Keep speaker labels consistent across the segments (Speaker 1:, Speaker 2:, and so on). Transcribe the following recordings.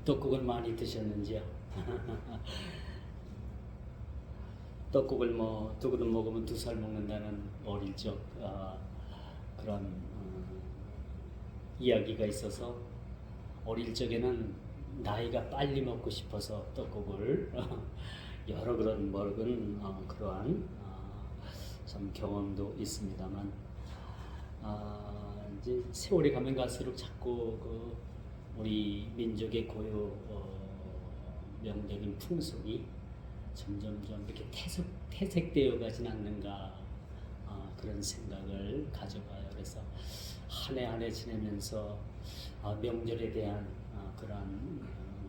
Speaker 1: 떡국을 많이 드셨는지요? 떡국을 뭐 두 그릇 먹으면 2살 먹는다는 어릴 적 그런 이야기가 있어서 어릴 적에는 나이가 빨리 먹고 싶어서 떡국을 여러 그릇 먹은 그러한 참 경험도 있습니다만 이제 세월이 가면 갈수록 자꾸 우리 민족의 고유 명적인 풍속이 점점점 이렇게 퇴색되어 가진 않는가 그런 생각을 가져봐요. 그래서 한 해 한 해 지내면서 명절에 대한 그러한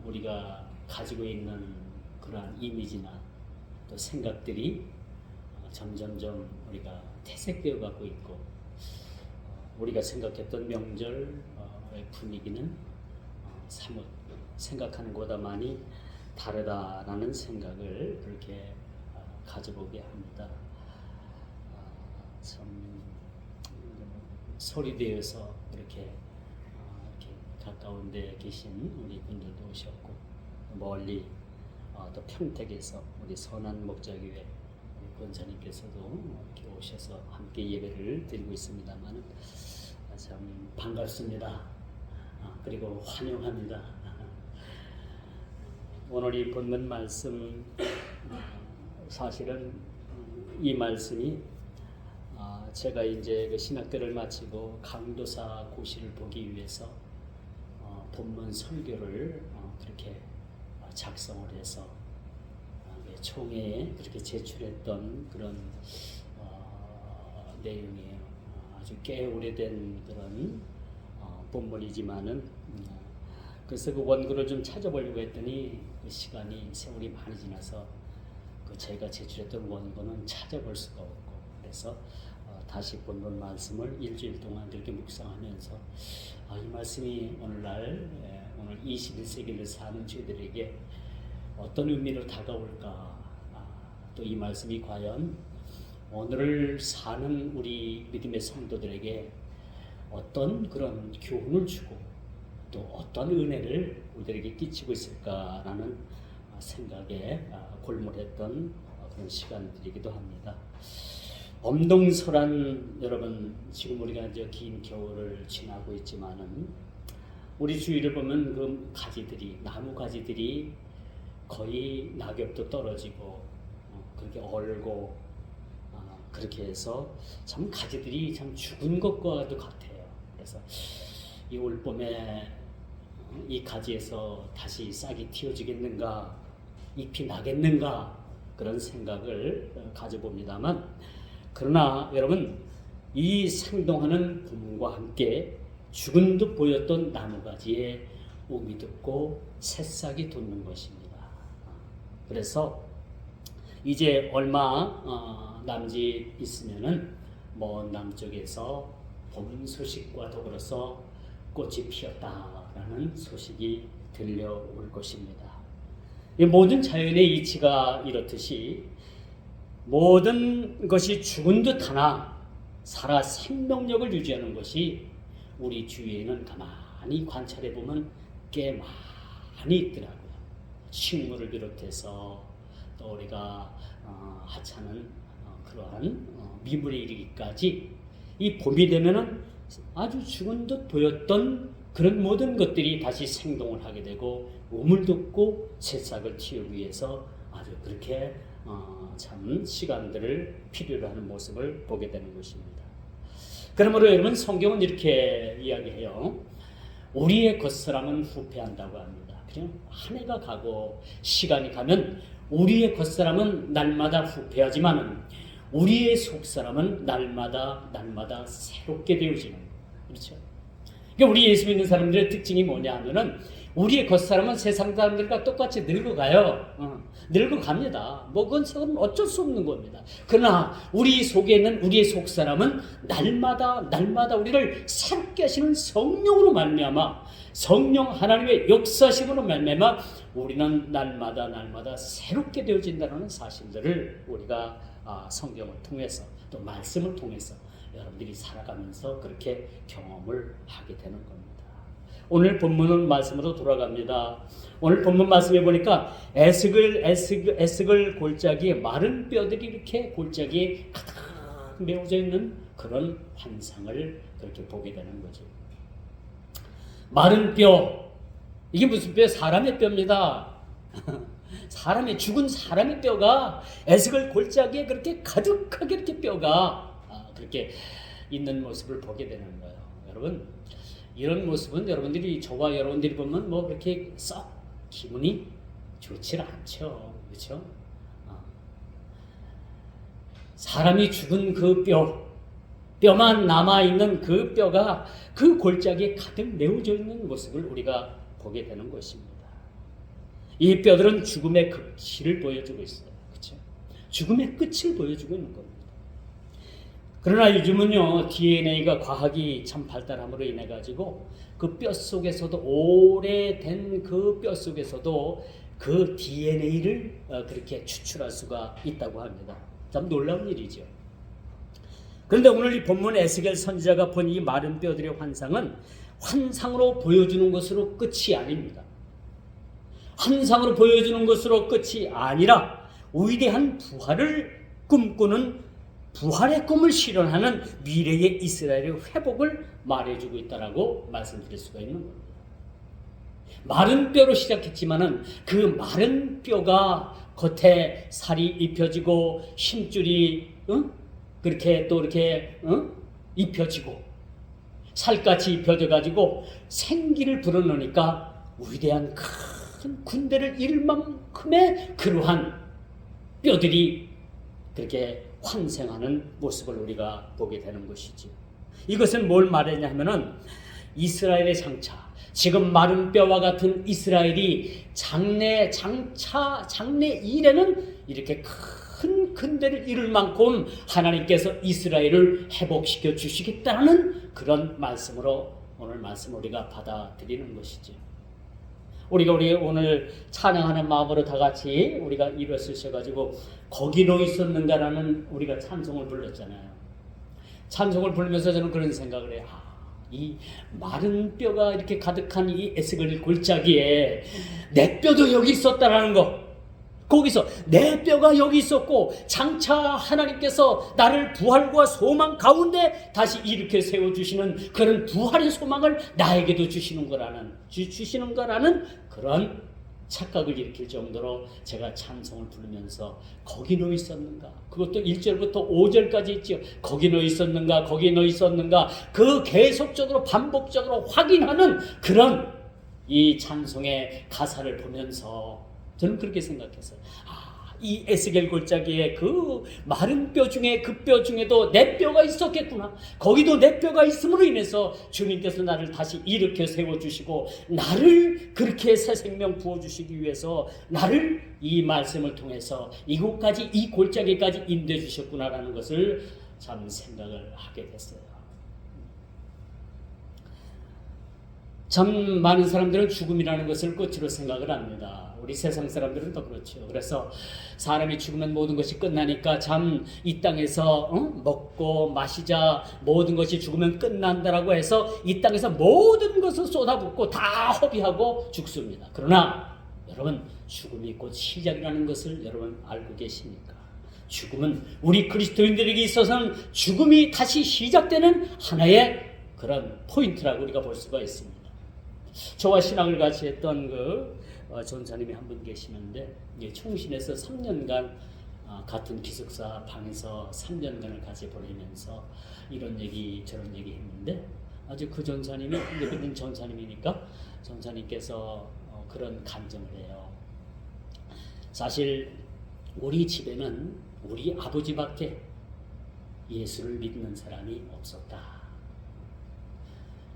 Speaker 1: 우리가 가지고 있는 그러한 이미지나 또 생각들이 점점점 우리가 퇴색되어 가고 있고 우리가 생각했던 명절의 분위기는 사뭇 생각하는 것보다 많이 다르다라는 생각을 그렇게 가져보게 합니다. 참 소리되어서 이렇게 가까운 데 계신 우리 분들도 오셨고 멀리 또 평택에서 우리 선한 목자교회 권사님께서도 이렇게 오셔서 함께 예배를 드리고 있습니다만 참 반갑습니다. 그리고 환영합니다. 오늘 이 본문 말씀 사실은 이 말씀이 제가 이제 그 신학교를 마치고 강도사 고시를 보기 위해서 본문 설교를 그렇게 작성을 해서 총회에 그렇게 제출했던 그런 내용이에요. 아주 꽤 오래된 그런 본문이지만은 그래서 그 원고를 좀 찾아보려고 했더니 그 시간이 세월이 많이 지나서 그 제가 제출했던 원고는 찾아볼 수가 없고 그래서 다시 본문 말씀을 일주일 동안 이렇게 묵상하면서 이 말씀이 오늘날 오늘 21세기를 사는 저희들에게 어떤 의미로 다가올까 또 이 말씀이 과연 오늘을 사는 우리 믿음의 성도들에게 어떤 그런 교훈을 주고 또 어떤 은혜를 우리들에게 끼치고 있을까라는 생각에 골몰했던 그런 시간들이기도 합니다. 엄동설한 여러분 지금 우리가 이제 긴 겨울을 지나고 있지만은 우리 주위를 보면 그 가지들이 나무 가지들이 거의 낙엽도 떨어지고 그렇게 얼고 그렇게 해서 참 가지들이 참 죽은 것과도 같아요. 그래서 이 올봄에 이 가지에서 다시 싹이 틔워지겠는가 잎이 나겠는가 그런 생각을 가져봅니다만 그러나 여러분 이 생동하는 봄과 함께 죽은 듯 보였던 나무가지에 움이 돋고 새싹이 돋는 것입니다. 그래서 이제 얼마 남짓 있으면은 먼 남쪽에서 봄 소식과 더불어서 꽃이 피었다라는 소식이 들려올 것입니다. 이 모든 자연의 이치가 이렇듯이 모든 것이 죽은 듯 하나 살아 생명력을 유지하는 것이 우리 주위에는 가만히 관찰해 보면 꽤 많이 있더라고요. 식물을 비롯해서 또 우리가 하찮은 그러한 미물에 이르기까지 이 봄이 되면은 아주 죽은 듯 보였던 그런 모든 것들이 다시 생동을 하게 되고 우물 돋고 새싹을 틔우기 위해서 아주 그렇게 참 시간들을 필요로 하는 모습을 보게 되는 것입니다. 그러므로 여러분 성경은 이렇게 이야기해요. 우리의 겉사람은 후패한다고 합니다. 그냥 한 해가 가고 시간이 가면 우리의 겉사람은 날마다 후패하지만 우리의 속사람은 날마다 새롭게 되어지는 거예요. 그렇죠? 그러니까 우리 예수 믿는 사람들의 특징이 뭐냐 하면은 우리의 겉사람은 세상 사람들과 똑같이 늙어가요. 늙어갑니다. 그건 어쩔 수 없는 겁니다. 그러나 우리 속에 있는 우리의 속사람은 날마다 우리를 새롭게 하시는 성령으로 말미암아 성령 하나님의 역사심으로 말미암아 우리는 날마다 새롭게 되어진다는 사실들을 우리가 성경을 통해서 또 말씀을 통해서 여러분들이 살아가면서 그렇게 경험을 하게 되는 겁니다. 오늘 본문 말씀으로 돌아갑니다. 오늘 본문 말씀에 보니까 에스겔 골짜기에 마른 뼈들이 이렇게 골짜기에 가득 메워져 있는 그런 환상을 그렇게 보게 되는 거죠. 마른 뼈, 이게 무슨 뼈? 사람의 뼈입니다. 죽은 사람의 뼈가 에스겔 골짜기에 그렇게 가득하게 이렇게 뼈가 그렇게 있는 모습을 보게 되는 거예요. 여러분, 이런 모습은 여러분들이, 저와 여러분들이 보면 뭐 그렇게 썩 기분이 좋지 않죠. 그렇죠? 사람이 죽은 그 뼈만 남아있는 그 뼈가 그 골짜기에 가득 메워져 있는 모습을 우리가 보게 되는 것입니다. 이 뼈들은 죽음의 극치를 보여주고 있어요. 그렇죠? 죽음의 끝을 보여주고 있는 겁니다. 그러나 요즘은요, DNA가 과학이 참 발달함으로 인해 가지고 그 뼈 속에서도, 오래된 그 뼈 속에서도 그 DNA를 그렇게 추출할 수가 있다고 합니다. 참 놀라운 일이죠. 그런데 오늘 이 본문 에스겔 선지자가 본 이 마른 뼈들의 환상은 환상으로 보여주는 것으로 끝이 아닙니다. 환상으로 보여주는 것으로 끝이 아니라 위대한 부활을 꿈꾸는, 부활의 꿈을 실현하는 미래의 이스라엘의 회복을 말해주고 있다라고 말씀드릴 수가 있는 겁니다. 마른 뼈로 시작했지만은 그 마른 뼈가 겉에 살이 입혀지고 힘줄이 그렇게 또 이렇게 입혀지고 살같이 입혀져 가지고 생기를 불어넣으니까 위대한 큰 군대를 이룰 만큼의 그러한 뼈들이 그렇게 환생하는 모습을 우리가 보게 되는 것이지. 이것은 뭘 말하냐 하면은 이스라엘의 장차, 지금 마른 뼈와 같은 이스라엘이 장래 일에는 이렇게 큰 데를 이룰 만큼 하나님께서 이스라엘을 회복시켜 주시겠다는 그런 말씀으로 오늘 말씀 우리가 받아들이는 것이지. 우리 오늘 찬양하는 마음으로 다 같이 우리가 일어서셔가지고 거기로 있었는가라는 우리가 찬송을 불렀잖아요. 찬송을 부르면서 저는 그런 생각을 해요. 이 마른 뼈가 이렇게 가득한 이 에스겔 골짜기에 내 뼈도 여기 있었다라는 거, 거기서 내 뼈가 여기 있었고 장차 하나님께서 나를 부활과 소망 가운데 다시 일으켜 세워주시는 그런 부활의 소망을 나에게도 주시는 거라는 그런 착각을 일으킬 정도로 제가 찬송을 부르면서 거기 너 있었는가, 그것도 1절부터 5절까지 있죠. 거기 너 있었는가, 거기 너 있었는가, 그 계속적으로 반복적으로 확인하는 그런 이 찬송의 가사를 보면서 저는 그렇게 생각했어요. 이 에스겔 골짜기에 그 마른 뼈 중에 그 뼈 중에도 내 뼈가 있었겠구나. 거기도 내 뼈가 있음으로 인해서 주님께서 나를 다시 일으켜 세워주시고 나를 그렇게 새 생명 부어주시기 위해서 나를 이 말씀을 통해서 이곳까지, 이 골짜기까지 인도해 주셨구나라는 것을 참 생각을 하게 됐어요. 참 많은 사람들은 죽음이라는 것을 끝으로 생각을 합니다. 우리 세상 사람들은 더 그렇죠. 그래서 사람이 죽으면 모든 것이 끝나니까 참 이 땅에서 먹고 마시자, 모든 것이 죽으면 끝난다라고 해서 이 땅에서 모든 것을 쏟아붓고 다 허비하고 죽습니다. 그러나 여러분, 죽음이 곧 시작이라는 것을 여러분 알고 계십니까? 죽음은 우리 그리스도인들에게 있어서는 죽음이 다시 시작되는 하나의 그런 포인트라고 우리가 볼 수가 있습니다. 저와 신앙을 같이 했던 전사님이 한 분 계시는데, 총신에서 3년간 같은 기숙사 방에서 3년간을 같이 보내면서 이런 얘기 저런 얘기 했는데, 아주 그 전사님이 믿는 전사님이니까 전사님께서 그런 간증을 해요. 사실 우리 집에는 우리 아버지밖에 예수를 믿는 사람이 없었다.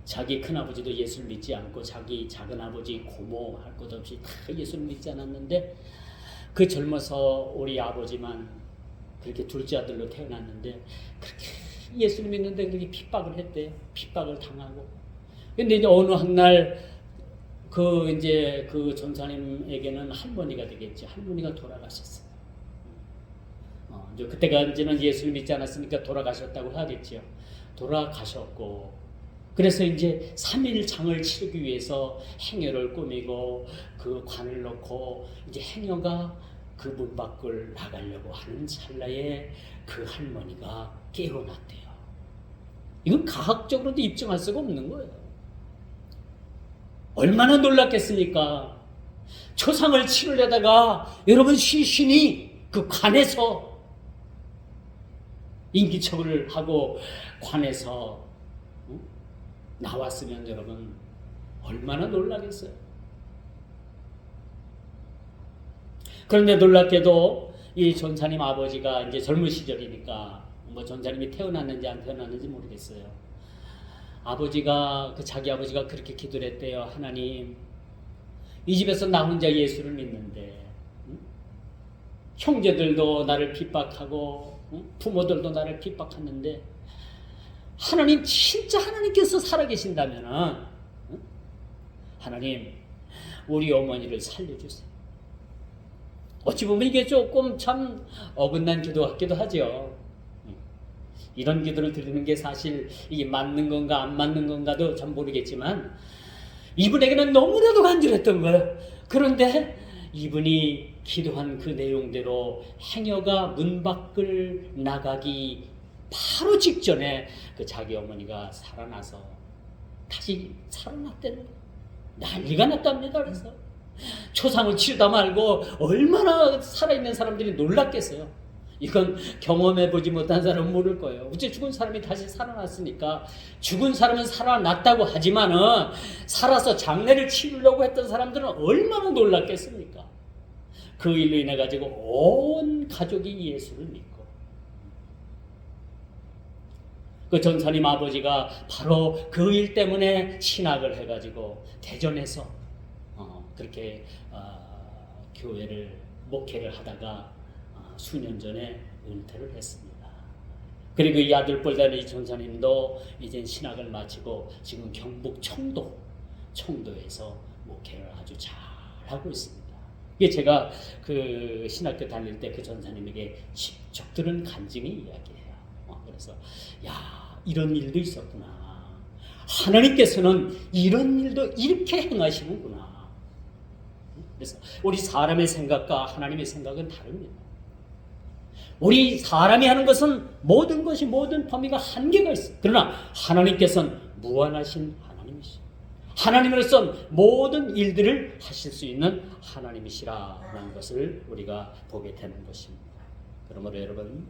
Speaker 1: 자기 큰아버지도 예수를 믿지 않고 자기 작은아버지, 고모 할 것 없이 다 예수를 믿지 않았는데, 그 젊어서 우리 아버지만 그렇게 둘째 아들로 태어났는데 그렇게 예수를 믿는데 그렇게 핍박을 했대요. 핍박을 당하고. 근데 이제 어느 한 날 그 전사님에게는 할머니가 되겠지. 할머니가 돌아가셨어요. 그때가 이제는 예수를 믿지 않았으니까 돌아가셨다고 하겠죠. 돌아가셨고, 그래서 이제 3일 장을 치르기 위해서 행여를 꾸미고 그 관을 넣고 이제 행여가 그 문 밖을 나가려고 하는 찰나에 그 할머니가 깨어났대요. 이건 과학적으로도 입증할 수가 없는 거예요. 얼마나 놀랐겠습니까? 초상을 치르려다가 여러분 시신이 그 관에서 인기척을 하고 관에서 나왔으면 여러분 얼마나 놀라겠어요. 그런데 놀랍게도 이 전사님 아버지가 이제 젊은 시절이니까 뭐 전사님이 태어났는지 안 태어났는지 모르겠어요. 아버지가 자기 아버지가 그렇게 기도를 했대요. 하나님, 이 집에서 나 혼자 예수를 믿는데 형제들도 나를 핍박하고 부모들도 나를 핍박하는데 하나님, 진짜 하나님께서 살아계신다면 하나님, 우리 어머니를 살려주세요. 어찌 보면 이게 조금 참 어긋난 기도 같기도 하죠. 이런 기도를 드리는 게 사실 이게 맞는 건가 안 맞는 건가도 참 모르겠지만 이분에게는 너무나도 간절했던 거예요. 그런데 이분이 기도한 그 내용대로 행여가 문 밖을 나가기 바로 직전에 그 자기 어머니가 살아나서 다시 살아났다는 거예요. 난리가 났답니다. 그래서 초상을 치르다 말고 얼마나 살아있는 사람들이 놀랐겠어요. 이건 경험해보지 못한 사람은 모를 거예요. 어째 죽은 사람이 다시 살아났으니까. 죽은 사람은 살아났다고 하지만은 살아서 장례를 치르려고 했던 사람들은 얼마나 놀랐겠습니까? 그 일로 인해 가지고 온 가족이 예수를 믿고 그 전사님 아버지가 바로 그 일 때문에 신학을 해가지고 대전에서 그렇게 교회를 목회를 하다가 수년 전에 은퇴를 했습니다. 그리고 이 아들뻘 이 전사님도 이제 신학을 마치고 지금 경북 청도에서 목회를 아주 잘 하고 있습니다. 이게 제가 그 신학교 다닐 때 그 전사님에게 직접 들은 간증의 이야기예요. 그래서 야, 이런 일도 있었구나. 하나님께서는 이런 일도 이렇게 행하시는구나. 그래서 우리 사람의 생각과 하나님의 생각은 다릅니다. 우리 사람이 하는 것은 모든 것이 모든 범위가 한계가 있어요. 그러나 하나님께서는 무한하신 하나님이시죠. 하나님으로서 모든 일들을 하실 수 있는 하나님이시라는 것을 우리가 보게 되는 것입니다. 그러므로 여러분,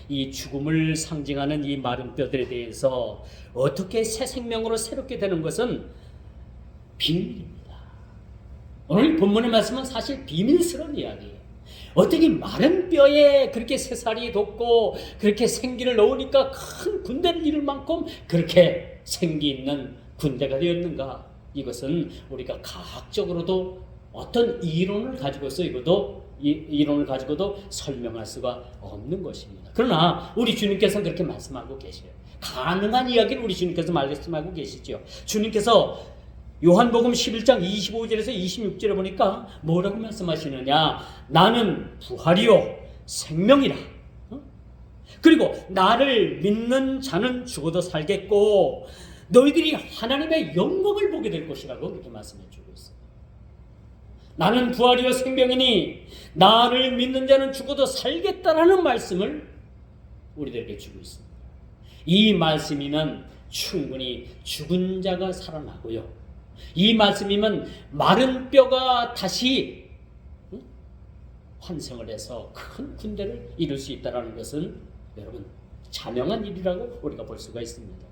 Speaker 1: 이 죽음을 상징하는 이 마른 뼈들에 대해서 어떻게 새 생명으로 새롭게 되는 것은 비밀입니다. 오늘 본문의 말씀은 사실 비밀스러운 이야기예요. 어떻게 마른 뼈에 그렇게 새살이 돋고 그렇게 생기를 넣으니까 큰 군대를 이룰 만큼 그렇게 생기 있는 군대가 되었는가? 이것은 우리가 과학적으로도 어떤 이론을 가지고도 설명할 수가 없는 것입니다. 그러나 우리 주님께서는 그렇게 말씀하고 계셔요. 가능한 이야기를 우리 주님께서 말씀하고 계시죠. 주님께서 요한복음 11장 25절에서 26절에 보니까 뭐라고 말씀하시느냐? 나는 부활이요 생명이라. 그리고 나를 믿는 자는 죽어도 살겠고 너희들이 하나님의 영광을 보게 될 것이라고 그렇게 말씀해 주고 있습니다. 나는 부활이요 생명이니 나를 믿는 자는 죽어도 살겠다라는 말씀을 우리들에게 주고 있습니다. 이 말씀이면 충분히 죽은 자가 살아나고요. 이 말씀이면 마른 뼈가 다시 환생을 해서 큰 군대를 이룰 수 있다는 것은 여러분 자명한 일이라고 우리가 볼 수가 있습니다.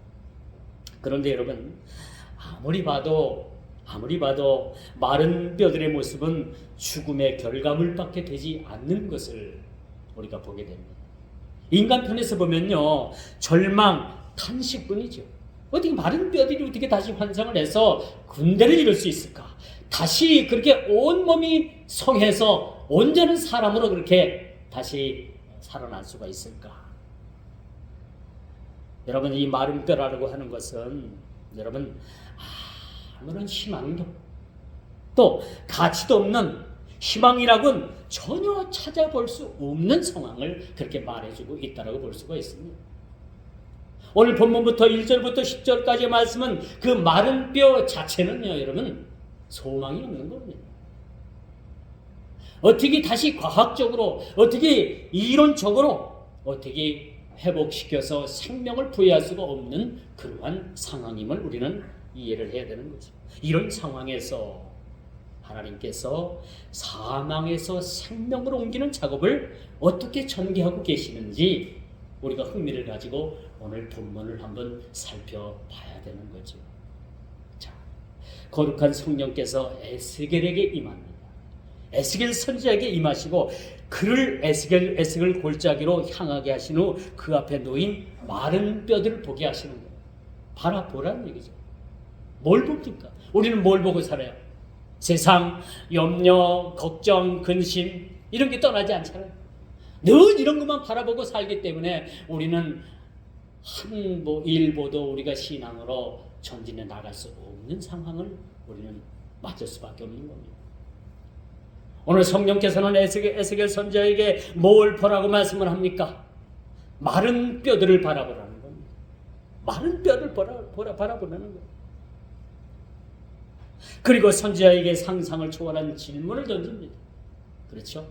Speaker 1: 그런데 여러분 아무리 봐도 마른 뼈들의 모습은 죽음의 결과물밖에 되지 않는 것을 우리가 보게 됩니다. 인간 편에서 보면요 절망, 탄식뿐이죠. 어떻게 마른 뼈들이 어떻게 다시 환상을 해서 군대를 이룰 수 있을까? 다시 그렇게 온몸이 성해서 온전한 사람으로 그렇게 다시 살아날 수가 있을까? 여러분 이 마른 뼈라고 하는 것은 여러분 아무런 희망도 또 가치도 없는 희망이라고는 전혀 찾아볼 수 없는 상황을 그렇게 말해주고 있다고 볼 수가 있습니다. 오늘 본문부터 1절부터 10절까지의 말씀은 그 마른 뼈 자체는요, 여러분, 소망이 없는 겁니다. 어떻게 다시 과학적으로, 어떻게 이론적으로, 어떻게 회복시켜서 생명을 부여할 수가 없는 그러한 상황임을 우리는 이해를 해야 되는 거죠. 이런 상황에서 하나님께서 사망에서 생명으로 옮기는 작업을 어떻게 전개하고 계시는지 우리가 흥미를 가지고 오늘 본문을 한번 살펴봐야 되는 거죠. 자, 거룩한 성령께서 에스겔에게 임합니다. 에스겔 선지자에게 임하시고 그를 에스겔 골짜기로 향하게 하신 후 그 앞에 놓인 마른 뼈들을 보게 하시는 거예요. 바라보라는 얘기죠. 뭘 봅니까? 우리는 뭘 보고 살아요? 세상, 염려, 걱정, 근심 이런 게 떠나지 않잖아요. 늘 이런 것만 바라보고 살기 때문에 우리는 한 일보도 우리가 신앙으로 전진해 나갈 수 없는 상황을 우리는 맞을 수밖에 없는 겁니다. 오늘 성령께서는 에스겔 선지자에게 뭘 보라고 말씀을 합니까? 마른 뼈들을 바라보라는 겁니다. 마른 뼈를 바라보라는 거예요. 그리고 선지자에게 상상을 초월한 질문을 던집니다. 그렇죠?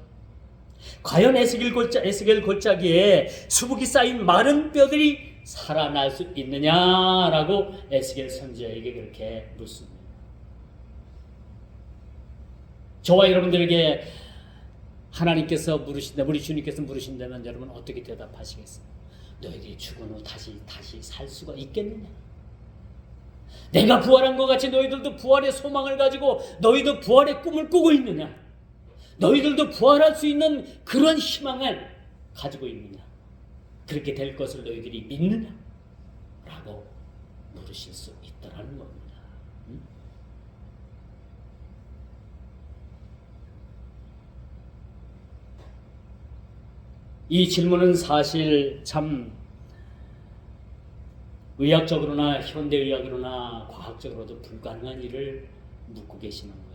Speaker 1: 과연 에스겔 골짜기에 수북이 쌓인 마른 뼈들이 살아날 수 있느냐라고 에스겔 선지자에게 그렇게 묻습니다. 저와 여러분들에게 하나님께서 물으신다, 우리 주님께서 물으신다면 여러분 어떻게 대답하시겠어요? 너희들이 죽은 후 다시 살 수가 있겠느냐? 내가 부활한 것 같이 너희들도 부활의 소망을 가지고 너희도 부활의 꿈을 꾸고 있느냐? 너희들도 부활할 수 있는 그런 희망을 가지고 있느냐? 그렇게 될 것을 너희들이 믿느냐? 라고 물으실 수 있다라는 겁니다. 이 질문은 사실 참 의학적으로나 현대의학으로나 과학적으로도 불가능한 일을 묻고 계시는 거예요.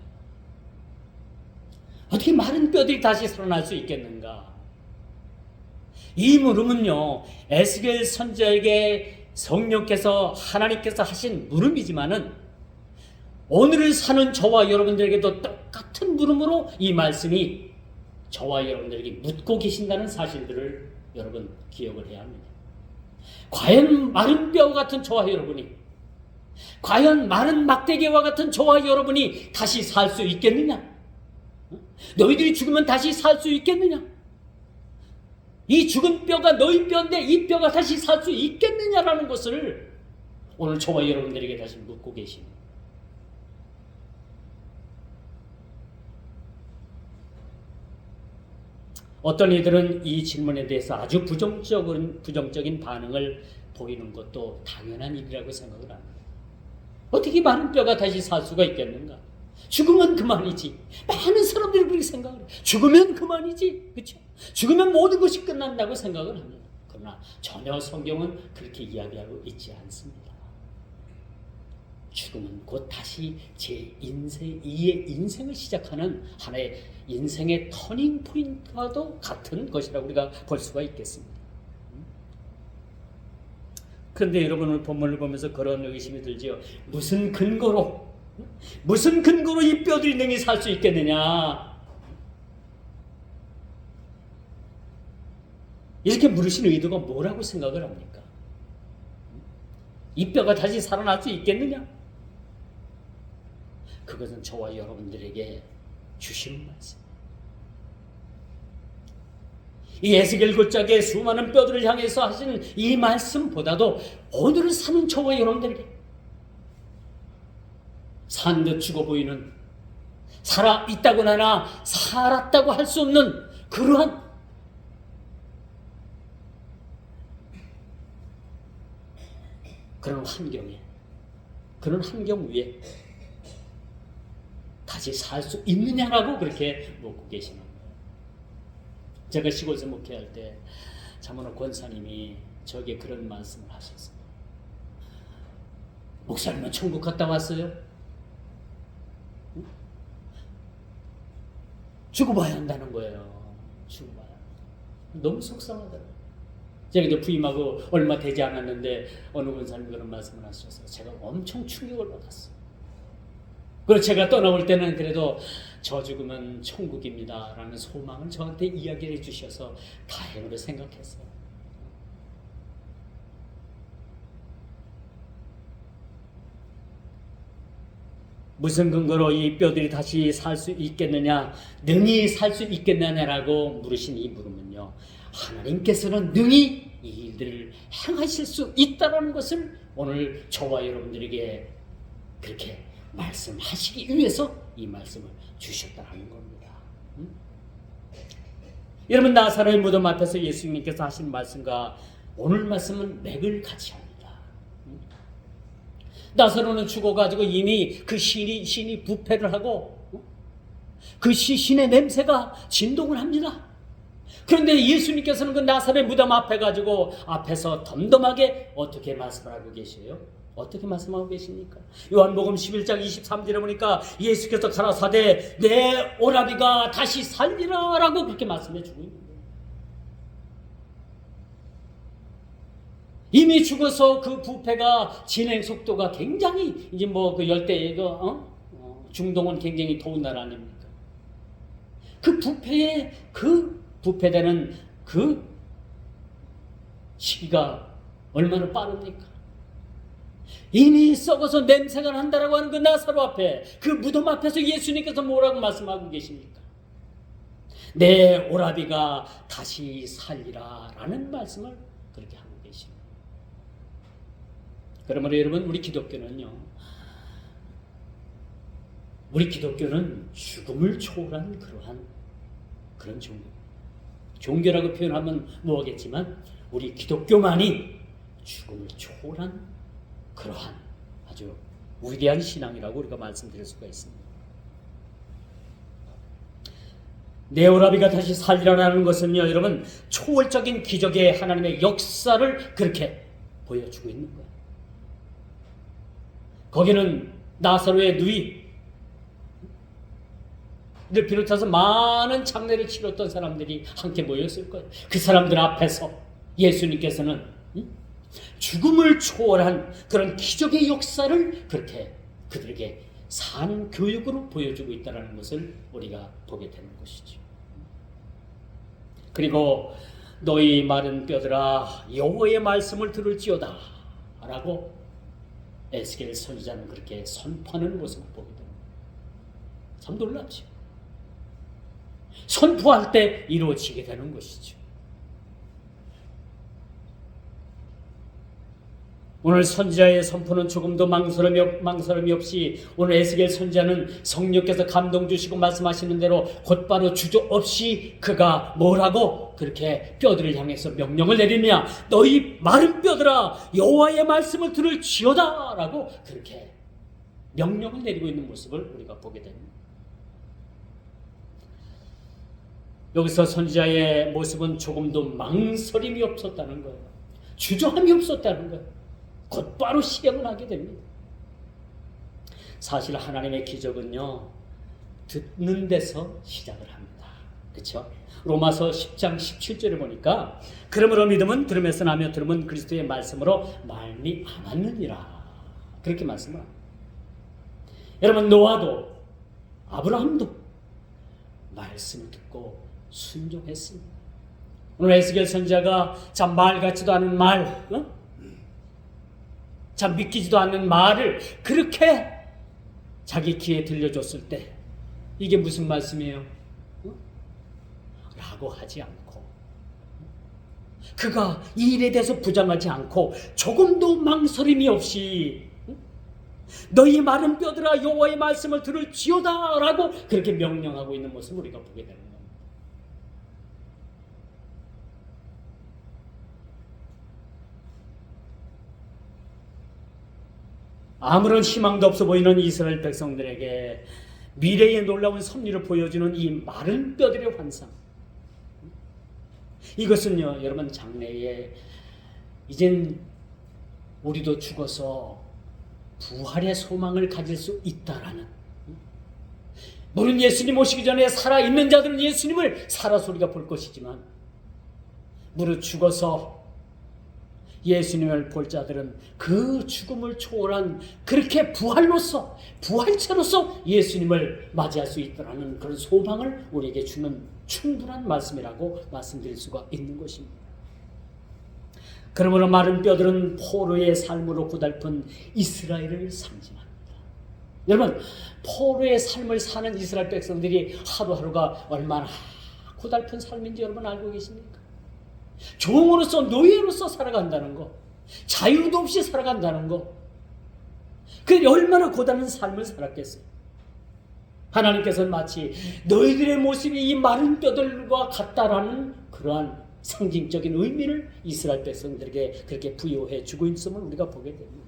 Speaker 1: 어떻게 마른 뼈들이 다시 살아날 수 있겠는가? 이 물음은요, 에스겔 선지자에게 성령께서 하나님께서 하신 물음이지만은 오늘을 사는 저와 여러분들에게도 똑같은 물음으로 이 말씀이 저와 여러분들에게 묻고 계신다는 사실들을 여러분 기억을 해야 합니다. 과연 마른 뼈와 같은 저와 여러분이, 과연 마른 막대기와 같은 저와 여러분이 다시 살 수 있겠느냐? 너희들이 죽으면 다시 살 수 있겠느냐? 이 죽은 뼈가 너희 뼈인데 이 뼈가 다시 살 수 있겠느냐라는 것을 오늘 저와 여러분들에게 다시 묻고 계십니다. 어떤 이들은 이 질문에 대해서 아주 부정적인 반응을 보이는 것도 당연한 일이라고 생각을 합니다. 어떻게 마른 뼈가 다시 살 수가 있겠는가? 죽으면 그만이지. 많은 사람들이 그렇게 생각을 해요. 죽으면 그만이지. 그렇죠? 죽으면 모든 것이 끝난다고 생각을 합니다. 그러나 전혀 성경은 그렇게 이야기하고 있지 않습니다. 죽음은 곧 다시 제 인생을 시작하는 하나의 인생의 터닝 포인트와도 같은 것이라고 우리가 볼 수가 있겠습니다. 그런데 여러분 오늘 본문을 보면서 그런 의심이 들지요. 무슨 근거로 이 뼈들이 능히 살 수 있겠느냐? 이렇게 물으시는 의도가 뭐라고 생각을 합니까? 이 뼈가 다시 살아날 수 있겠느냐? 그것은 저와 여러분들에게 주시는 말씀. 이 에스겔 골짜기의 수많은 뼈들을 향해서 하시는 이 말씀보다도 오늘을 사는 저와 여러분들에게 산 듯 죽어 보이는, 살아있다고 하나 살았다고 할 수 없는 그러한 그런 환경에, 그런 환경 위에 다시 살 수 있느냐라고 그렇게 묻고 계시는 거예요. 제가 시골에서 목회할 때 참으로 권사님이 저에게 그런 말씀을 하셨어요. 목사님은 천국 갔다 왔어요? 죽어봐야 한다는 거예요. 죽어봐야. 너무 속상하더라고요. 제가 이제 부임하고 얼마 되지 않았는데 어느 권사님이 그런 말씀을 하셔서 제가 엄청 충격을 받았어요. 그리고 제가 떠나올 때는 그래도 저 죽으면 천국입니다 라는 소망을 저한테 이야기해 주셔서 다행으로 생각했어요. 무슨 근거로 이 뼈들이 다시 살 수 있겠느냐, 능히 살 수 있겠느냐라고 물으신 이 물음은요, 하나님께서는 능히 이 일들을 행하실 수 있다는 것을 오늘 저와 여러분들에게 그렇게 말씀하시기 위해서 이 말씀을 주셨다는 겁니다. 여러분, 나사로의 무덤 앞에서 예수님께서 하신 말씀과 오늘 말씀은 맥을 같이 합니다. 나사로는 죽어가지고 이미 그 신이 부패를 하고 그 신의 냄새가 진동을 합니다. 그런데 예수님께서는 그 나사로의 무덤 앞에 가지고 앞에서 덤덤하게 어떻게 말씀하고 계세요? 어떻게 말씀하고 계십니까? 요한복음 11장 23절에 보니까 예수께서 가라사대 내 오라비가 다시 살리라 라고 그렇게 말씀해 주고 있는 거예요. 이미 죽어서 그 부패가 진행 속도가 굉장히 이제 뭐 그 열대 중동은 굉장히 더운 나라 아닙니까? 그 부패의 그 부패되는 그 시기가 얼마나 빠릅니까? 이미 썩어서 냄새가 난다라고 하는 그 나사로 앞에, 그 무덤 앞에서 예수님께서 뭐라고 말씀하고 계십니까? 내 오라비가 다시 살리라 라는 말씀을 그렇게 하고 계십니다. 그러므로 여러분, 우리 기독교는 죽음을 초월한 그런 종교라고 표현하면 뭐하겠지만 우리 기독교만이 죽음을 초월한 그러한 아주 위대한 신앙이라고 우리가 말씀드릴 수가 있습니다. 내 오라비가 다시 살리라는 것은요, 여러분, 초월적인 기적의 하나님의 역사를 그렇게 보여주고 있는 거예요. 거기는 나사로의 누이를 비롯해서 많은 장례를 치렀던 사람들이 함께 모였을 거예요. 그 사람들 앞에서 예수님께서는 죽음을 초월한 그런 기적의 역사를 그렇게 그들에게 산 교육으로 보여주고 있다는 것을 우리가 보게 되는 것이죠. 그리고 너희 마른 뼈들아 여호와의 말씀을 들을지어다 라고 에스겔 선지자는 그렇게 선포하는 모습을 보게 됩니다. 참 놀랍죠. 선포할 때 이루어지게 되는 것이죠. 오늘 선지자의 선포는 조금도 망설임이 없이 오늘 에스겔 선지자는 성령께서 감동 주시고 말씀하시는 대로 곧바로 주저 없이 그가 뭐라고 그렇게 뼈들을 향해서 명령을 내리냐, 너희 마른 뼈들아 여호와의 말씀을 들을지어다 라고 그렇게 명령을 내리고 있는 모습을 우리가 보게 됩니다. 여기서 선지자의 모습은 조금도 망설임이 없었다는 거예요. 주저함이 없었다는 거예요. 곧바로 실행을 하게 됩니다. 사실 하나님의 기적은요, 듣는 데서 시작을 합니다. 그렇죠? 로마서 10장 17절에 보니까 그러므로 믿음은 들음에서 나며 들음은 그리스도의 말씀으로 말미암았느니라 그렇게 말씀을 합니다. 여러분, 노아도 아브라함도 말씀을 듣고 순종했습니다. 오늘 에스겔 선지자가 참 말 같지도 않은 말, 참 믿기지도 않는 말을 그렇게 자기 귀에 들려줬을 때 이게 무슨 말씀이에요? 라고 하지 않고 그가 이 일에 대해서 부정하지 않고 조금도 망설임이 없이 너희 마른 뼈들아 여호와의 말씀을 들을지어다 라고 그렇게 명령하고 있는 모습을 우리가 보게 되는 겁니다. 아무런 희망도 없어 보이는 이스라엘 백성들에게 미래의 놀라운 섭리를 보여주는 이 마른 뼈들의 환상, 이것은요 여러분, 장래에 이젠 우리도 죽어서 부활의 소망을 가질 수 있다라는, 물론 예수님 오시기 전에 살아있는 자들은 예수님을 살아서 우리가 볼 것이지만 무릇 죽어서 예수님을 볼 자들은 그 죽음을 초월한 그렇게 부활체로서 예수님을 맞이할 수 있다는 그런 소망을 우리에게 주는 충분한 말씀이라고 말씀드릴 수가 있는 것입니다. 그러므로 마른 뼈들은 포로의 삶으로 고달픈 이스라엘을 상징합니다. 여러분, 포로의 삶을 사는 이스라엘 백성들이 하루하루가 얼마나 고달픈 삶인지 여러분 알고 계십니까? 종으로서 노예로서 살아간다는 거, 자유도 없이 살아간다는 거, 그게 얼마나 고단한 삶을 살았겠어요. 하나님께서는 마치 너희들의 모습이 이 마른 뼈들과 같다라는 그러한 상징적인 의미를 이스라엘 백성들에게 그렇게 부여해 주고 있음을 우리가 보게 됩니다.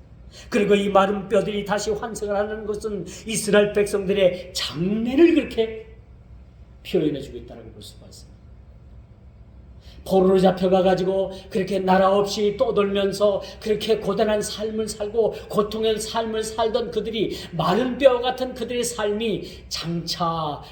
Speaker 1: 그리고 이 마른 뼈들이 다시 환생을 하는 것은 이스라엘 백성들의 장래를 그렇게 표현해 주고 있다고 볼 수가 있습니다. 포로로 잡혀가가지고 그렇게 나라 없이 떠돌면서 그렇게 고단한 삶을 살고 고통의 삶을 살던 그들이, 마른 뼈 같은 그들의 삶이 장차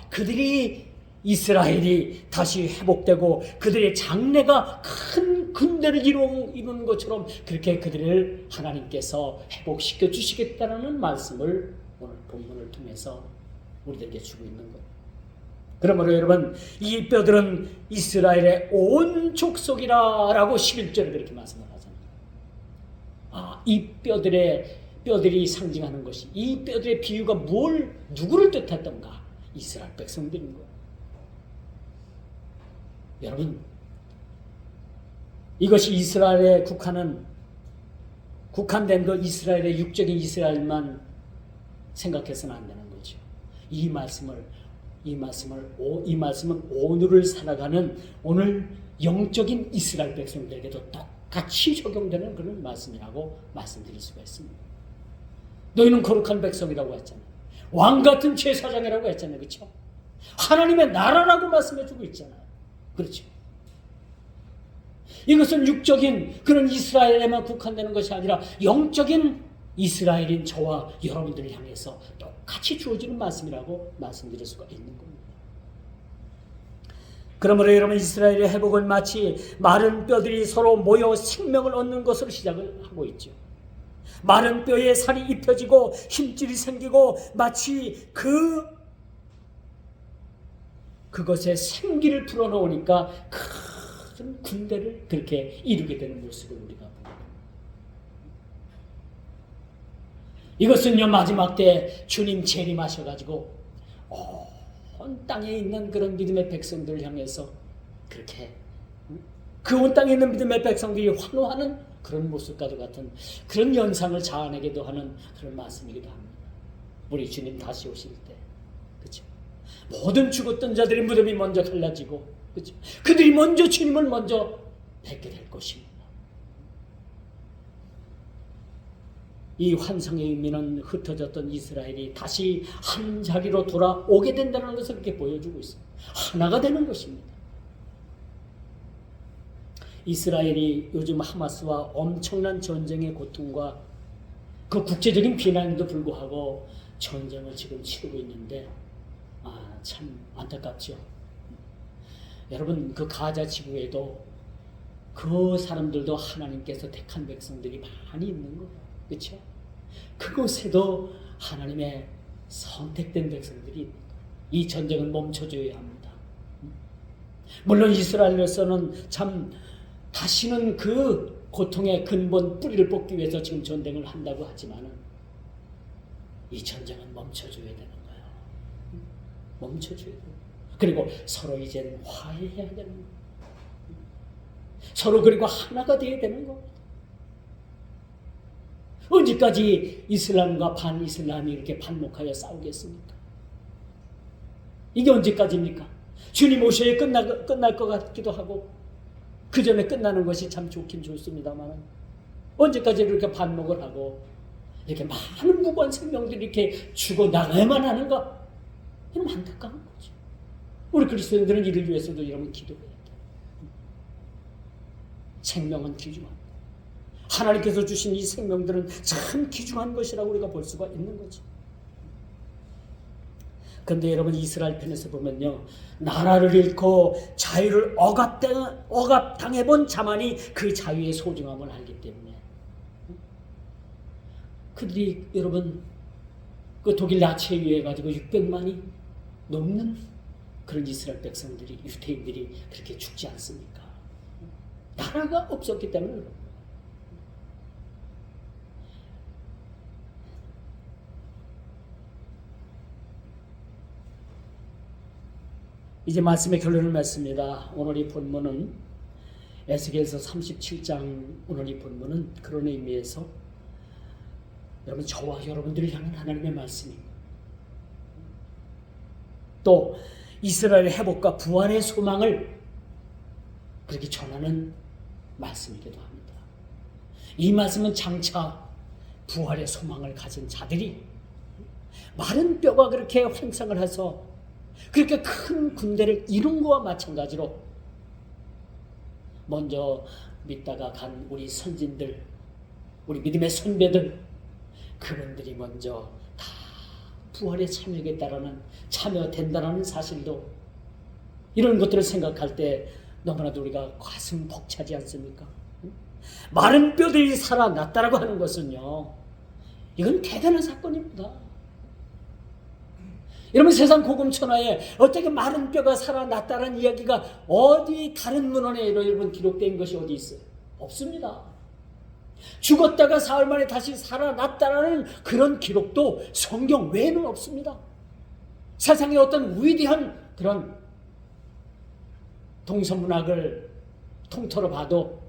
Speaker 1: 이스라엘이 다시 회복되고 그들의 장래가 큰 군대를 이루는 것처럼 그렇게 그들을 하나님께서 회복시켜 주시겠다는 말씀을 오늘 본문을 통해서 우리들에게 주고 있는 것. 그러므로 여러분, 이 뼈들은 이스라엘의 온 족속이라고 11절에 그렇게 말씀을 하잖아요. 이 뼈들이 상징하는 것이, 이 뼈들의 비유가 누구를 뜻했던가? 이스라엘 백성들인 거예요. 여러분, 이것이 이스라엘에 국한된 그 이스라엘의 육적인 이스라엘만 생각해서는 안 되는 거죠. 이 말씀은 오늘을 살아가는 오늘 영적인 이스라엘 백성들에게도 똑같이 적용되는 그런 말씀이라고 말씀드릴 수가 있습니다. 너희는 거룩한 백성이라고 했잖아요. 왕 같은 제사장이라고 했잖아요. 그렇죠? 하나님의 나라라고 말씀해주고 있잖아요. 그렇죠? 이것은 육적인 그런 이스라엘에만 국한되는 것이 아니라 영적인 이스라엘인 저와 여러분들을 향해서 똑같이 주어지는 말씀이라고 말씀드릴 수가 있는 겁니다. 그러므로 여러분, 이스라엘의 회복은 마치 마른 뼈들이 서로 모여 생명을 얻는 것으로 시작을 하고 있죠. 마른 뼈에 살이 입혀지고 힘줄이 생기고 마치 그것에 생기를 불어넣으니까 큰 군대를 그렇게 이루게 되는 모습을 우리가 보게 됩니다. 이것은요, 마지막 때 주님 재림하셔가지고 온 땅에 있는 그런 믿음의 백성들을 향해서 그렇게 그 온 땅에 있는 믿음의 백성들이 환호하는 그런 모습과도 같은 그런 연상을 자아내기도 하는 그런 말씀이기도 합니다. 우리 주님 다시 오실 때, 그렇죠? 모든 죽었던 자들의 무덤이 먼저 갈라지고, 그렇죠? 그들이 먼저 주님을 먼저 뵙게 될 것입니다. 이 환상의 의미는 흩어졌던 이스라엘이 다시 한 자리로 돌아오게 된다는 것을 이렇게 보여주고 있습니다. 하나가 되는 것입니다. 이스라엘이 요즘 하마스와 엄청난 전쟁의 고통과 그 국제적인 비난에도 불구하고 전쟁을 지금 치르고 있는데 참 안타깝죠. 여러분, 그 가자 지구에도 그 사람들도 하나님께서 택한 백성들이 많이 있는 거예요. 그렇죠? 그곳에도 하나님의 선택된 백성들이 이 전쟁을 멈춰줘야 합니다. 물론 이스라엘에서는 참 다시는 그 고통의 근본 뿌리를 뽑기 위해서 지금 전쟁을 한다고 하지만 이 전쟁은 멈춰줘야 되는 거예요. 멈춰줘야 돼요. 그리고 서로 이제는 화해해야 되는 거예요. 서로 그리고 하나가 되어야 되는 겁니다. 언제까지 이슬람과 반이슬람이 이렇게 반목하여 싸우겠습니까? 이게 언제까지입니까? 주님 오셔야 끝날 것 같기도 하고 그 전에 끝나는 것이 참 좋긴 좋습니다만 언제까지 이렇게 반목을 하고 이렇게 많은 무고한 생명들이 이렇게 죽어나가야만 하는가? 이런 안타까운 거죠. 우리 그리스도인들은 이를 위해서도 이러면 기도해야 돼요. 생명은 귀중합니다. 하나님께서 주신 이 생명들은 참 귀중한 것이라고 우리가 볼 수가 있는 거죠. 근데 여러분 이스라엘 편에서 보면요, 나라를 잃고 자유를 억압당해본 자만이 그 자유의 소중함을 알기 때문에 그들이 여러분 그 독일 나치에 의해 가지고 600만이 넘는 그런 이스라엘 백성들이, 유대인들이 그렇게 죽지 않습니까? 나라가 없었기 때문에 그런 거예요. 이제 말씀의 결론을 맺습니다. 오늘 이 본문은 에스겔서 37장, 오늘 이 본문은 그런 의미에서 여러분 저와 여러분들을 향한 하나님의 말씀입니다. 또 이스라엘의 회복과 부활의 소망을 그렇게 전하는 말씀이기도 합니다. 이 말씀은 장차 부활의 소망을 가진 자들이 마른 뼈가 그렇게 환상을 해서 그렇게 큰 군대를 이룬 것과 마찬가지로 먼저 믿다가 간 우리 선진들, 우리 믿음의 선배들, 그분들이 먼저 다 부활에 참여된다라는 사실도, 이런 것들을 생각할 때 너무나도 우리가 가슴 벅차지 않습니까? 마른 뼈들이 살아났다라고 하는 것은요, 이건 대단한 사건입니다. 여러분 세상 고금천하에 어떻게 마른 뼈가 살아났다는 이야기가 어디 다른 문헌에 여러분 기록된 것이 어디 있어요? 없습니다. 죽었다가 사흘 만에 다시 살아났다는 그런 기록도 성경 외에는 없습니다. 세상의 어떤 위대한 그런 동서문학을 통틀어 봐도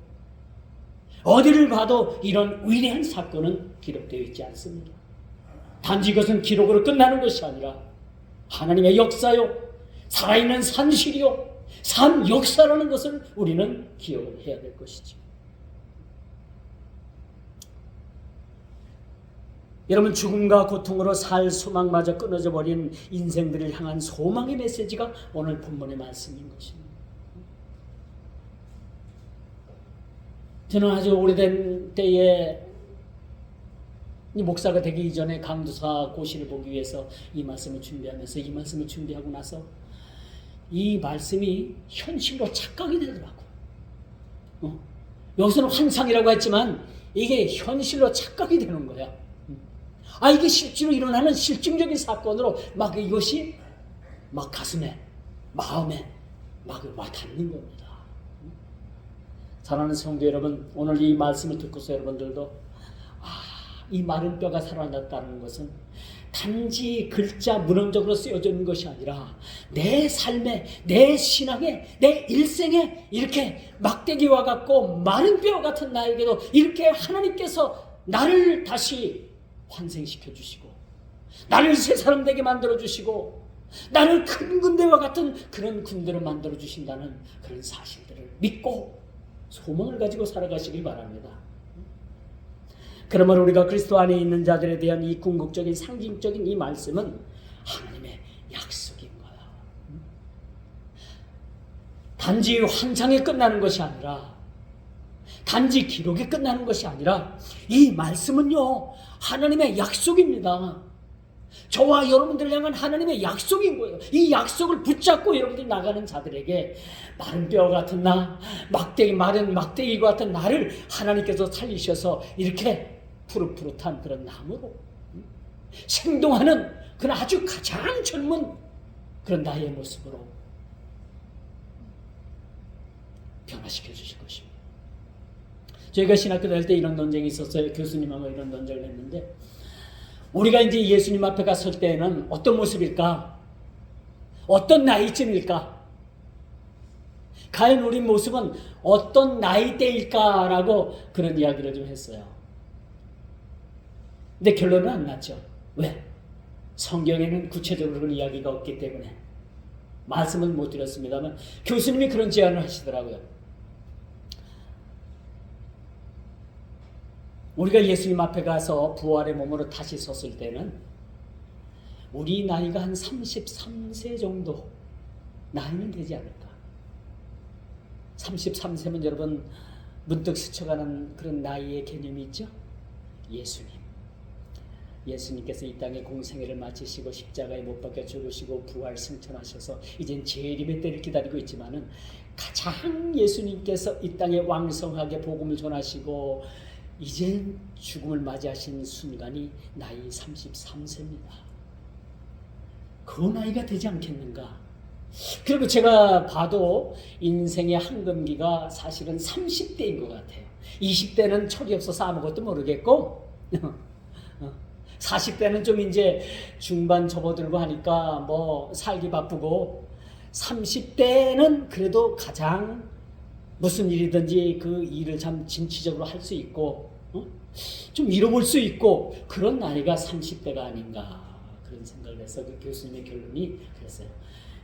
Speaker 1: 어디를 봐도 이런 위대한 사건은 기록되어 있지 않습니다. 단지 이것은 기록으로 끝나는 것이 아니라 하나님의 역사요, 살아있는 산실이요, 산 역사라는 것을 우리는 기억을 해야 될 것이죠. 여러분 죽음과 고통으로 살 소망마저 끊어져 버린 인생들을 향한 소망의 메시지가 오늘 본문의 말씀인 것입니다. 저는 아주 오래된 때에 이 목사가 되기 이전에 강두사 고시를 보기 위해서 이 말씀을 준비하면서 이 말씀을 준비하고 나서 이 말씀이 현실로 착각이 되더라고요. 여기서는 환상이라고 했지만 이게 현실로 착각이 되는 거야. 이게 실제로 일어나는 실증적인 사건으로 막 이것이 막 가슴에, 마음에 막 와닿는 겁니다. 사랑하는 성도 여러분, 오늘 이 말씀을 듣고서 여러분들도 이 마른 뼈가 살아났다는 것은 단지 글자 문헌적으로 쓰여져 있는 것이 아니라 내 삶에, 내 신앙에, 내 일생에 이렇게 막대기와 같고 마른 뼈 같은 나에게도 이렇게 하나님께서 나를 다시 환생시켜 주시고 나를 새 사람 되게 만들어 주시고 나를 큰 군대와 같은 그런 군대로 만들어 주신다는 그런 사실들을 믿고 소망을 가지고 살아가시길 바랍니다. 그러므로 우리가 그리스도 안에 있는 자들에 대한 이 궁극적인 상징적인 이 말씀은 하나님의 약속인 거야. 단지 환상에 끝나는 것이 아니라, 단지 기록에 끝나는 것이 아니라 이 말씀은요 하나님의 약속입니다. 저와 여러분들을 향한 하나님의 약속인 거예요. 이 약속을 붙잡고 여러분들이 나가는 자들에게 마른 뼈 같은 나, 마른 막대기 같은 나를 하나님께서 살리셔서 이렇게 푸릇푸릇한 그런 나무로 생동하는 그런 아주 가장 젊은 그런 나의 모습으로 변화시켜 주실 것입니다. 저희가 신학교 다닐 때 이런 논쟁이 있었어요. 교수님하고 이런 논쟁을 했는데, 우리가 이제 예수님 앞에 갔을 때는 어떤 모습일까? 어떤 나이쯤일까? 과연 우리 모습은 어떤 나이대일까라고 그런 이야기를 좀 했어요. 근데 결론은 안 났죠. 왜? 성경에는 구체적으로 그런 이야기가 없기 때문에 말씀은 못 드렸습니다만 교수님이 그런 제안을 하시더라고요. 우리가 예수님 앞에 가서 부활의 몸으로 다시 섰을 때는 우리 나이가 한 33세 정도 나이는 되지 않을까. 33세면 여러분 문득 스쳐가는 그런 나이의 개념이 있죠. 예수님. 예수님께서 이 땅에 공생애를 마치시고 십자가에 못 박혀 죽으시고 부활 승천하셔서 이젠 재림의 때를 기다리고 있지만은 가장 예수님께서 이 땅에 왕성하게 복음을 전하시고 이젠 죽음을 맞이하신 순간이 나이 33세입니다. 그 나이가 되지 않겠는가? 그리고 제가 봐도 인생의 황금기가 사실은 30대인 것 같아요. 20대는 철이 없어서 아무것도 모르겠고 40대는 좀 이제 중반 접어들고 하니까 뭐 살기 바쁘고 30대는 그래도 가장 무슨 일이든지 그 일을 참 진취적으로 할 수 있고 좀 잃어볼 수 있고 그런 나이가 30대가 아닌가 그런 생각을 해서 그 교수님의 결론이 그랬어요.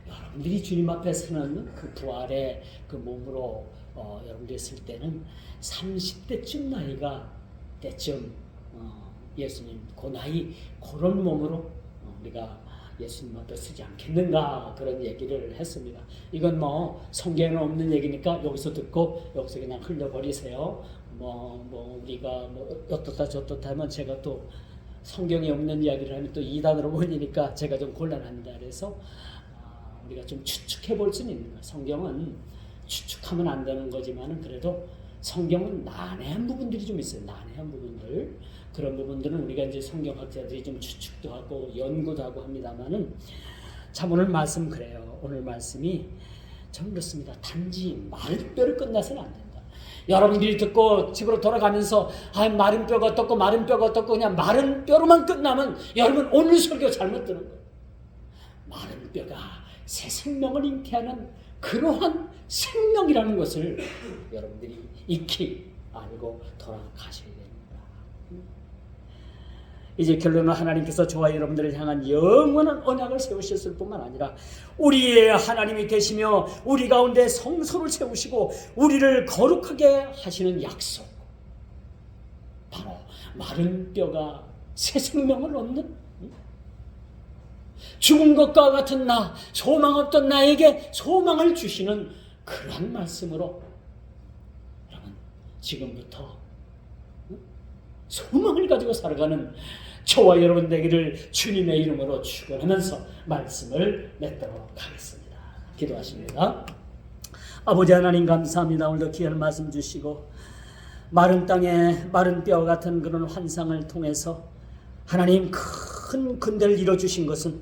Speaker 1: 여러분들이 주님 앞에 서는 그 부활의 그 몸으로 여러분들이 있을 때는 30대쯤 나이가 때쯤 예수님 그 나이 그런 몸으로 우리가 예수님 앞에 서지 않겠는가 그런 얘기를 했습니다. 이건 뭐 성경에 없는 얘기니까 여기서 듣고 여기서 그냥 흘려버리세요. 뭐 우리가 뭐 어떻다 저떻다 하면 제가 또 성경에 없는 이야기를 하면 또 이단으로 보이니까 제가 좀 곤란합니다. 그래서 우리가 좀 추측해 볼 수는 있는 거예요. 성경은 추측하면 안 되는 거지만은 그래도 성경은 난해한 부분들이 좀 있어요. 난해한 부분들. 그런 부분들은 우리가 이제 성경학자들이 좀 추측도 하고 연구도 하고 합니다만은 참 오늘 말씀 그래요. 오늘 말씀이 전 그렇습니다. 단지 마른 뼈를 끝나서는 안 된다. 여러분들이 듣고 집으로 돌아가면서 마른 뼈가 어떻고 마른 뼈가 어떻고 그냥 마른 뼈로만 끝나면 여러분 오늘 설교 잘못 들은 거예요. 마른 뼈가 새 생명을 잉태하는 그러한 생명이라는 것을 여러분들이 익히 알고 돌아가셔야 됩니다. 이제 결론은 하나님께서 저와 여러분들을 향한 영원한 언약을 세우셨을 뿐만 아니라 우리의 하나님이 되시며 우리 가운데 성소를 세우시고 우리를 거룩하게 하시는 약속, 바로 마른 뼈가 새 생명을 얻는 죽은 것과 같은 나, 소망 없던 나에게 소망을 주시는 그런 말씀으로 여러분 지금부터 소망을 가지고 살아가는 저와 여러분 되기를 주님의 이름으로 축원하면서 말씀을 맺도록 하겠습니다. 기도하십니다. 아버지 하나님 감사합니다. 오늘도 귀한 말씀 주시고 마른 땅에 마른 뼈 같은 그런 환상을 통해서 하나님 큰 근대를 이뤄주신 것은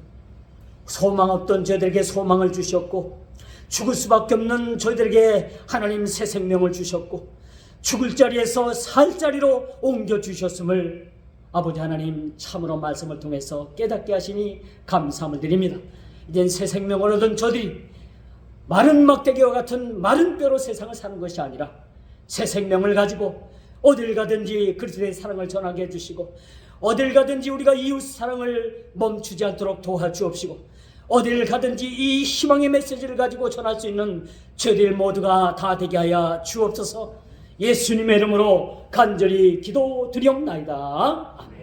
Speaker 1: 소망 없던 저희들에게 소망을 주셨고 죽을 수밖에 없는 저희들에게 하나님 새 생명을 주셨고 죽을 자리에서 살 자리로 옮겨주셨음을 아버지 하나님 참으로 말씀을 통해서 깨닫게 하시니 감사함을 드립니다. 이젠 새 생명을 얻은 저들이 마른 막대기와 같은 마른 뼈로 세상을 사는 것이 아니라 새 생명을 가지고 어딜 가든지 그리스도의 사랑을 전하게 해주시고 어딜 가든지 우리가 이웃 사랑을 멈추지 않도록 도와주옵시고 어딜 가든지 이 희망의 메시지를 가지고 전할 수 있는 저희들 모두가 다 되게 하여 주옵소서. 예수님의 이름으로 간절히 기도드리옵나이다. 아멘.